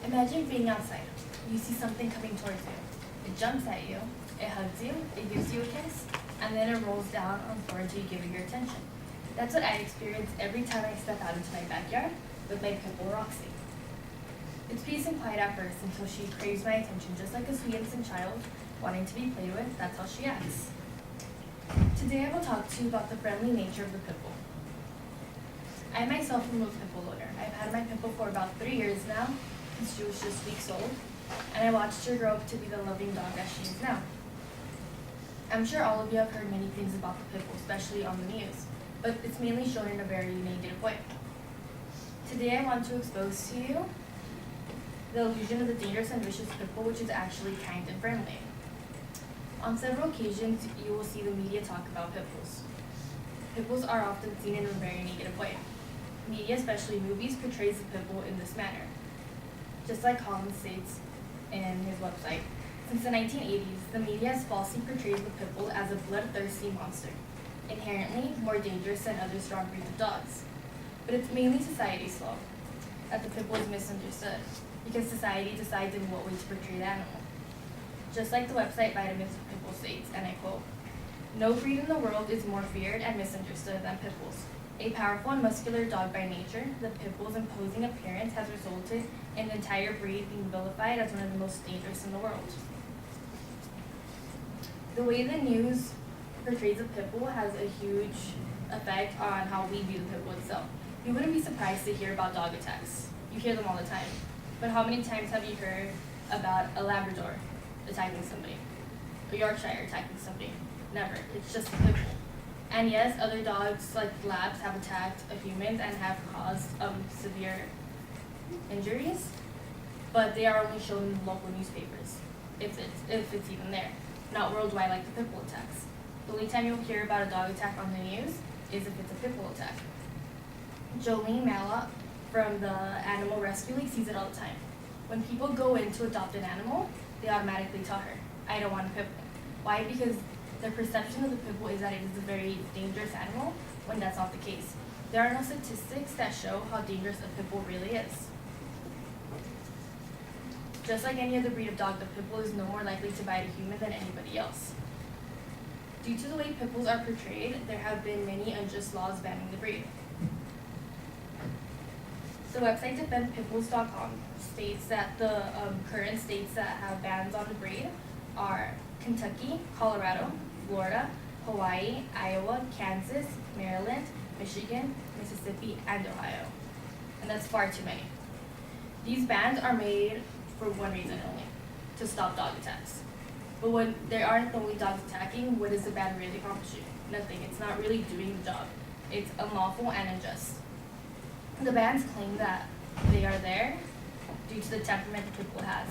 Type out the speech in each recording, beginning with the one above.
Imagine being outside. You see something coming towards you. It jumps at you, it hugs you, it gives you a kiss, and then it rolls down on the floor until you give it your attention. That's what I experience every time I step out into my backyard with my pit bull Roxy. It's peace and quiet at first until she craves my attention just like a sweet innocent child wanting to be played with. That's how she acts. Today I will talk to you about the friendly nature of the pit bull. I myself am a pit bull owner. I've had my pit bull for about 3 years now, since she was just weeks old, and I watched her grow up to be the loving dog that she is now. I'm sure all of you have heard many things about the pit bull, especially on the news, but it's mainly shown in a very negative way. Today I want to expose to you the illusion of the dangerous and vicious pit bull, which is actually kind and friendly. On several occasions, you will see the media talk about pit bulls. Pit bulls are often seen in a very negative way. Media, especially movies, portrays the pit bull in this manner. Just like Colin states in his website, since the 1980s, the media has falsely portrayed the pit bull as a bloodthirsty monster, inherently more dangerous than other strong breeds of dogs. But it's mainly society's fault that the pit bull is misunderstood, because society decides in what way to portray the animal. Just like the website Vitamins of Pit Bull states, and I quote, "No breed in the world is more feared and misunderstood than pit bulls. A powerful and muscular dog by nature, the pit bull's imposing appearance has resulted in the entire breed being vilified as one of the most dangerous in the world." The way the news portrays a pit bull has a huge effect on how we view the pit bull itself. You wouldn't be surprised to hear about dog attacks. You hear them all the time. But how many times have you heard about a Labrador attacking somebody? A Yorkshire attacking somebody? Never. It's just a pit bull. And yes, other dogs like labs have attacked humans and have caused severe injuries, but they are only shown in local newspapers, if it's even there. Not worldwide like the pit bull attacks. The only time you'll hear about a dog attack on the news is if it's a pit bull attack. Jolene Malott from the Animal Rescue League sees it all the time. When people go in to adopt an animal, they automatically tell her, "I don't want a pit bull." Why? Because their perception of the pit bull is that it is a very dangerous animal, when that's not the case. There are no statistics that show how dangerous a pit bull really is. Just like any other breed of dog, the pit bull is no more likely to bite a human than anybody else. Due to the way pit bulls are portrayed, there have been many unjust laws banning the breed. The website defendpitbulls.com states that the current states that have bans on the breed are Kentucky, Colorado, Florida, Hawaii, Iowa, Kansas, Maryland, Michigan, Mississippi, and Ohio. And that's far too many. These bans are made for one reason only, to stop dog attacks. But when there aren't only dogs attacking, what does the ban really accomplish? Nothing. It's not really doing the job. It's unlawful and unjust. The bans claim that they are there due to the temperament the pit bull has,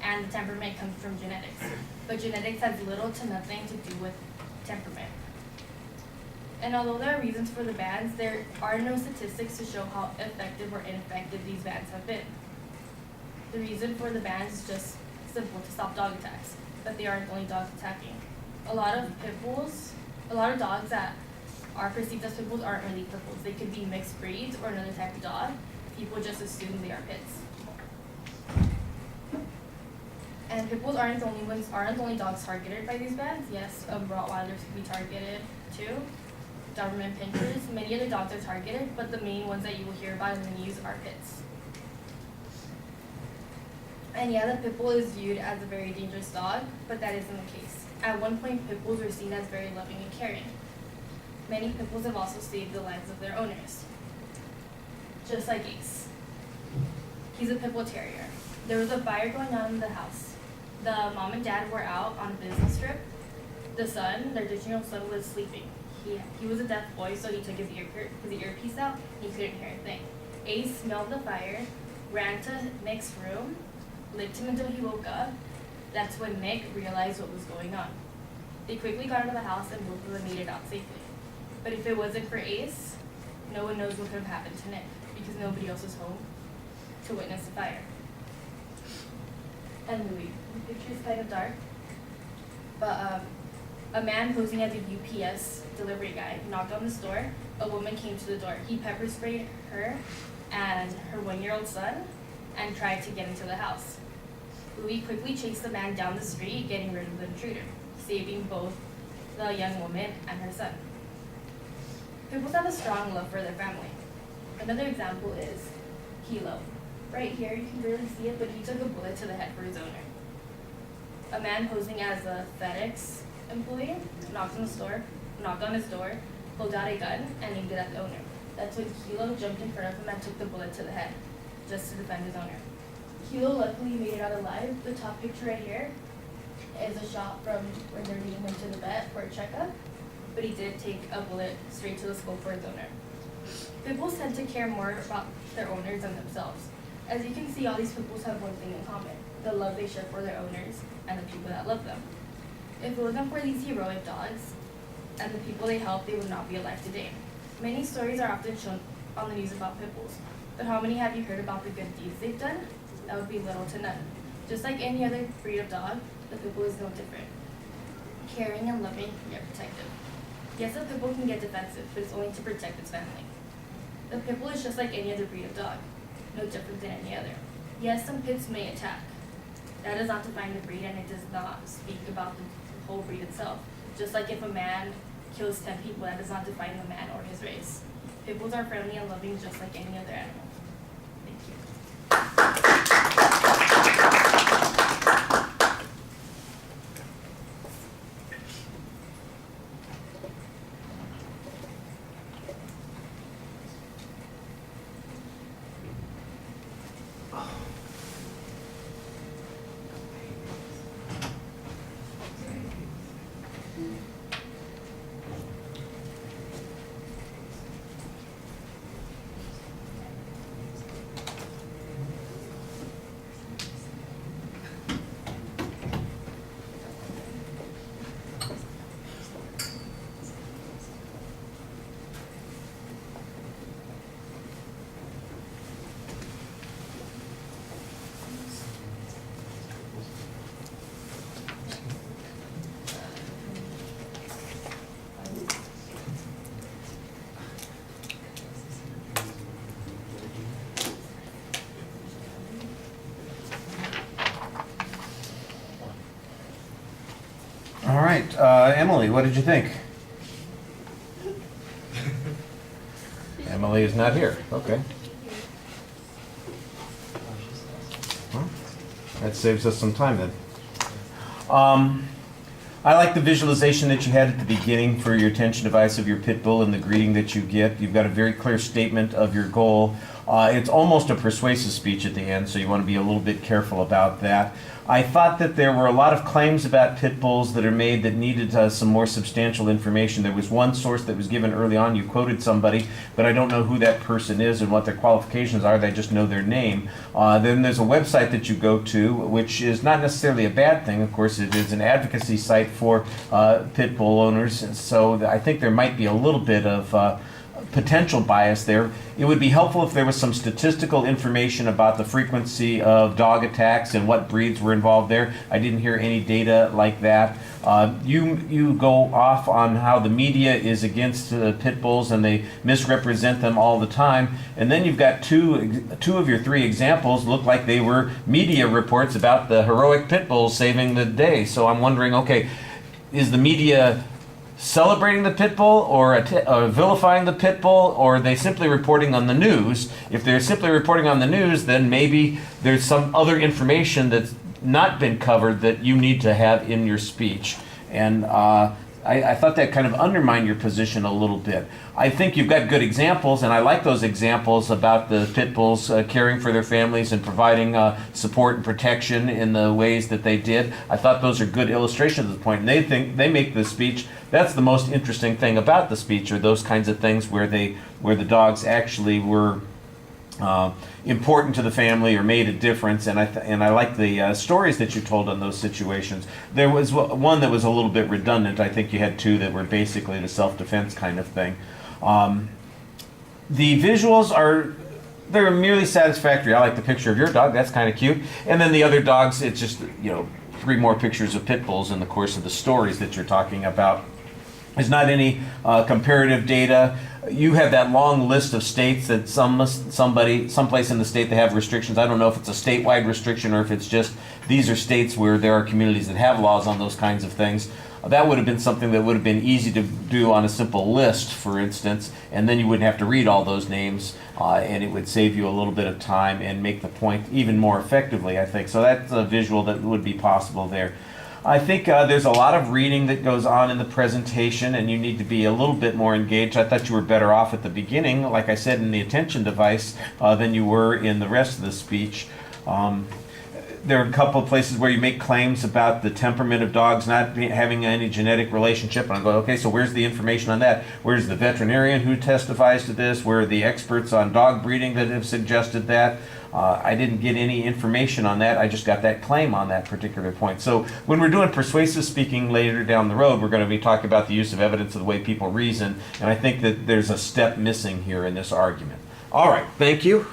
and the temperament comes from genetics. But genetics has little to nothing to do with temperament. And although there are reasons for the bans, there are no statistics to show how effective or ineffective these bans have been. The reason for the bans is just simple, to stop dog attacks, but they aren't only dogs attacking. A lot of dogs that are perceived as pit bulls aren't really pit bulls. They could be mixed breeds or another type of dog. People just assume they are pits. And pit bulls aren't the only dogs targeted by these bans. Yes, Rottweilers can be targeted too. Doberman Pinschers, many other dogs are targeted, but the main ones that you will hear about in the news are pits. And yeah, the pit bull is viewed as a very dangerous dog, but that isn't the case. At one point, pit bulls were seen as very loving and caring. Many pit bulls have also saved the lives of their owners. Just like Ace. He's a pit bull terrier. There was a fire going on in the house. The mom and dad were out on a business trip. The son, their 13-year-old son, was sleeping. He was a deaf boy, so he took his earpiece out, and he couldn't hear a thing. Ace smelled the fire, ran to Nick's room, licked him until he woke up. That's when Nick realized what was going on. They quickly got out of the house and both of them made it out safely. But if it wasn't for Ace, no one knows what could have happened to Nick, because nobody else was home to witness the fire. And Louis, the picture is kind of dark, but a man posing as a UPS delivery guy knocked on this door. A woman came to the door. He pepper sprayed her and her 1-year-old son, and tried to get into the house. Louis quickly chased the man down the street, getting rid of the intruder, saving both the young woman and her son. Pit bulls have a strong love for their family. Another example is Kilo. Right here, you can barely see it, but he took a bullet to the head for his owner. A man posing as a FedEx employee knocked on his door, pulled out a gun, and aimed it at the owner. That's when Kilo jumped in front of him and took the bullet to the head, just to defend his owner. Kilo luckily made it out alive. The top picture right here is a shot from when they're leading him to the vet for a checkup, but he did take a bullet straight to the skull for his owner. Pit bulls tend to care more about their owners than themselves. As you can see, all these pit bulls have one thing in common: the love they share for their owners and the people that love them. If it wasn't for these heroic dogs and the people they help, they would not be alive today. Many stories are often shown on the news about pit bulls, but how many have you heard about the good deeds they've done? That would be little to none. Just like any other breed of dog, the pit bull is no different. Caring and loving, yet protective. Yes, a pit bull can get defensive, but it's only to protect its family. The pit bull is just like any other breed of dog, no different than any other. Yes, some pits may attack. That does not define the breed, and it does not speak about the whole breed itself. Just like if a man kills 10 people, that does not define the man or his race. Pit bulls are friendly and loving just like any other animal. Thank you. All right, Emily, what did you think? Emily is not here. Okay. Well, that saves us some time then. I like the visualization that you had at the beginning for your attention device of your pit bull and the greeting that you get. You've got a very clear statement of your goal. It's almost a persuasive speech at the end, so you want to be a little bit careful about that. I thought that there were a lot of claims about pit bulls that are made that needed some more substantial information. There was one source that was given early on. You quoted somebody, but I don't know who that person is and what their qualifications are. They just know their name. Then there's a website that you go to, which is not necessarily a bad thing. Of course, it is an advocacy site for pit bull owners, so I think there might be a little bit of potential bias there. It would be helpful if there was some statistical information about the frequency of dog attacks and what breeds were involved there. I didn't hear any data like that. You go off on how the media is against pit bulls and they misrepresent them all the time. And then you've got two of your three examples look like they were media reports about the heroic pit bulls saving the day. So I'm wondering, okay, is the media celebrating the pit bull or vilifying the pit bull, or are they simply reporting on the news? If they're simply reporting on the news, then maybe there's some other information that's not been covered that you need to have in your speech. And I thought that kind of undermined your position a little bit. I think you've got good examples, and I like those examples about the pit bulls caring for their families and providing support and protection in the ways that they did. I thought those are good illustrations of the point. And they make the speech. That's the most interesting thing about the speech, are those kinds of things where the dogs actually were important to the family or made a difference, and I like the stories that you told on those situations. There was one that was a little bit redundant. I think you had two that were basically the self-defense kind of thing. The visuals they're merely satisfactory. I like the picture of your dog. That's kind of cute. And then the other dogs, it's just, 3 more pictures of pit bulls in the course of the stories that you're talking about. There's not any comparative data. You have that long list of states that someplace in the state they have restrictions. I don't know if it's a statewide restriction or if it's just these are states where there are communities that have laws on those kinds of things. That would have been something that would have been easy to do on a simple list, for instance, and then you wouldn't have to read all those names, and it would save you a little bit of time and make the point even more effectively, I think. So that's a visual that would be possible there. I think there's a lot of reading that goes on in the presentation, and you need to be a little bit more engaged. I thought you were better off at the beginning, like I said, in the attention device than you were in the rest of the speech. There are a couple of places where you make claims about the temperament of dogs not having any genetic relationship, and I go, okay, so where's the information on that? Where's the veterinarian who testifies to this? Where are the experts on dog breeding that have suggested that? I didn't get any information on that. I just got that claim on that particular point. So when we're doing persuasive speaking later down the road, we're going to be talking about the use of evidence of the way people reason, and I think that there's a step missing here in this argument. All right, thank you.